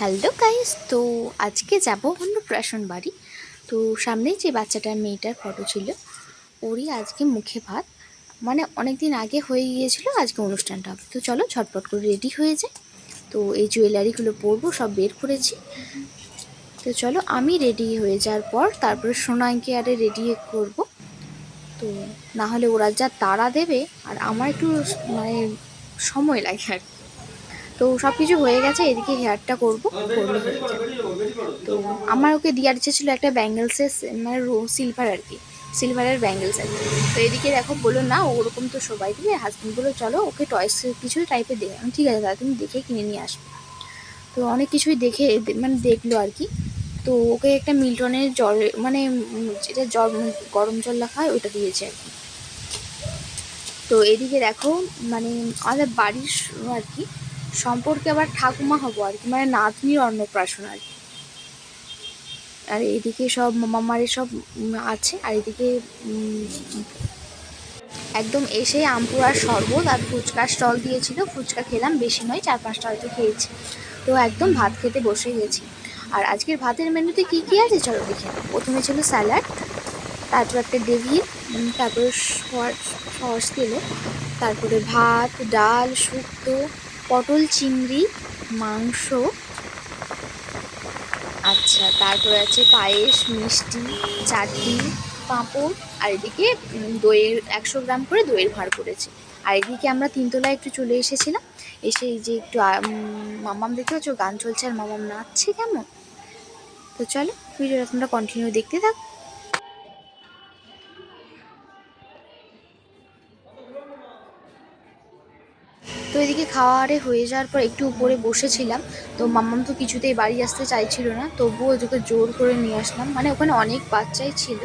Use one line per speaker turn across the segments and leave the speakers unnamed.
Hello guys, তো আজকে যাব অন্নপ্রাশন বাড়ি। তো সামনেই যে বাচ্চাটার মেয়েটার ফটো ছিল, ওরই আজকে মুখে ভাত। মানে অনেক দিন আগে হয়ে গিয়েছিল, আজকে অনুষ্ঠানটা হবে। তো চলো ঝটপট করে রেডি হয়ে যায়। তো এই জুয়েলারিগুলো পরবো, সব বের করেছি। তো চলো আমি রেডি হয়ে যাওয়ার পর তারপরে সোনাইকে আরে রেডি করব। তো না হলে ওরা যা তাড়া দেবে, আর আমার একটু মানে সময় লাগে আর কি। তো সব কিছু হয়ে গেছে, এদিকে হেয়ারটা করবো, করলে হয়ে যাবে। তো আমার ওকে দেওয়ার ইচ্ছে ছিল একটা ব্যাঙ্গেলসের, মানে সিলভার আর কি, সিলভারের ব্যাঙ্গেলস আর কি। তো এদিকে দেখো বললো না ওরকম তো সবাই দিবে, হাজব্যান্ড বললো চলো ওকে টয়েস কিছু টাইপের দেখে। আমি ঠিক আছে দাদা, তুমি দেখে কিনে নিয়ে আসবে। তো অনেক কিছুই দেখে মানে দেখলো আর কি। তো ওকে একটা মিল্টনের জল, মানে যেটা জল গরম জল রাখা হয় ওটা দিয়েছে আর কি। তো এদিকে দেখো মানে আমাদের বাড়ির আর কি সম্পর্কে আবার ঠাকুমা হবো আর কি, মানে নাতনির অন্নপ্রাশন আর কি। আর এদিকে সব মামারে সব আছে, আর এদিকে একদম এসে আমপুরার শরবত আর ফুচকার স্টল দিয়েছিল, ফুচকা খেলাম, বেশি নয় 4-5টা হয়তো খেয়েছি। তো একদম ভাত খেতে বসে গেছি। আর আজকের ভাতের মেনুতে কি কি আছে চলো দেখে। প্রথমে ছিল স্যালাড, তারপর একটা গ্রেভি, তারপরে সস দিল, তারপরে ভাত, ডাল, শুক্তো, পটল চিংড়ি, মাংস, আচ্ছা তারপরে আছে পায়েস, মিষ্টি, চাটনি, পাঁপড়। আর এদিকে দইয়ের 100 গ্রাম করে দইয়ের ভাঁড় করেছে। আর এদিকে আমরা তিনতলায় একটু চলে এসেছিলাম, এসে এই যে একটু মামাম দেখতে পাচ্ছ গান চলছে, আর মামাম নাচছে কেমন। তো চলো ভিডিওটা তোমরা কন্টিনিউ দেখতে থাকো। তো এদিকে খাওয়ারে হয়ে যাওয়ার পর একটু উপরে বসেছিলাম। তো মাম্মাম তো কিছুতেই বাড়ি আসতে চাইছিল না, তবুও ওদেরকে জোর করে নিয়ে আসলাম, মানে ওখানে অনেক বাচ্চাই ছিল।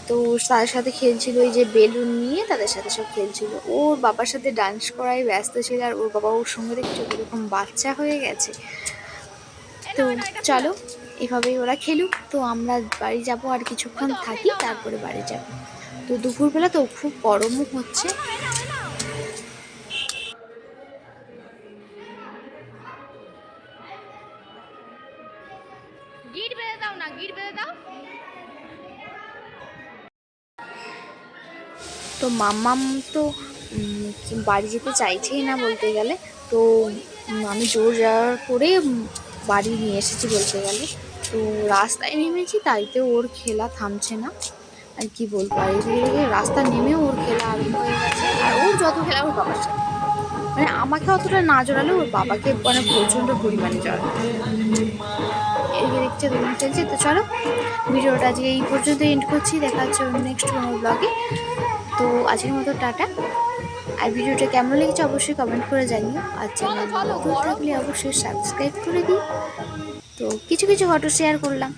তো তাদের সাথে খেলছিল, এই যে বেলুন নিয়ে তাদের সাথে সব খেলছিল। ওর বাবার সাথে ডান্স করায় ব্যস্ত ছিল, আর ওর বাবা ওর সঙ্গে দেখছো এরকম বাচ্চা হয়ে গেছে। তো চলো এভাবেই ওরা খেলুক, তো আমরা বাড়ি যাব, আর কিছুক্ষণ থাকি তারপরে বাড়ি যাব। তো দুপুরবেলা তো খুব গরমও হচ্ছে। গিট বেঁধে দাও না, গিট বেঁধে দাও। তো মাম্মাম তো বাড়ি যেতে চাইছেই না বলতে গেলে। তো আমি জোর যাওয়ার করে বাড়ি নিয়ে এসেছি বলতে গেলে। তো রাস্তায় নেমেছি, তাইতে ওর খেলা থামছে না। আর কি বলবো, আর এদিকে রাস্তা নেমেও ওর খেলা আরম্ভ হয়ে গেছে। আর ওর যত খেলা ওর বাবার সাথে, মানে আমাকে অতটা না জড়ালে ওর বাবাকে মানে প্রচণ্ড পরিমাণে জড়ালো। এদিকে দেখছে দুজন খেলছে। তো চলো ভিডিওটা আজকে এই পর্যন্ত এন্ড করছি, দেখা হচ্ছে নেক্সট কোনো ব্লগে। তো আজকের মতো টাটা। আর ভিডিওটা কেমন লেগেছে অবশ্যই কমেন্ট করে জানিও, আর চ্যানেল নতুন থাকলে অবশ্যই সাবস্ক্রাইব করে দিই। তো কিছু কিছু ফটো শেয়ার করলাম।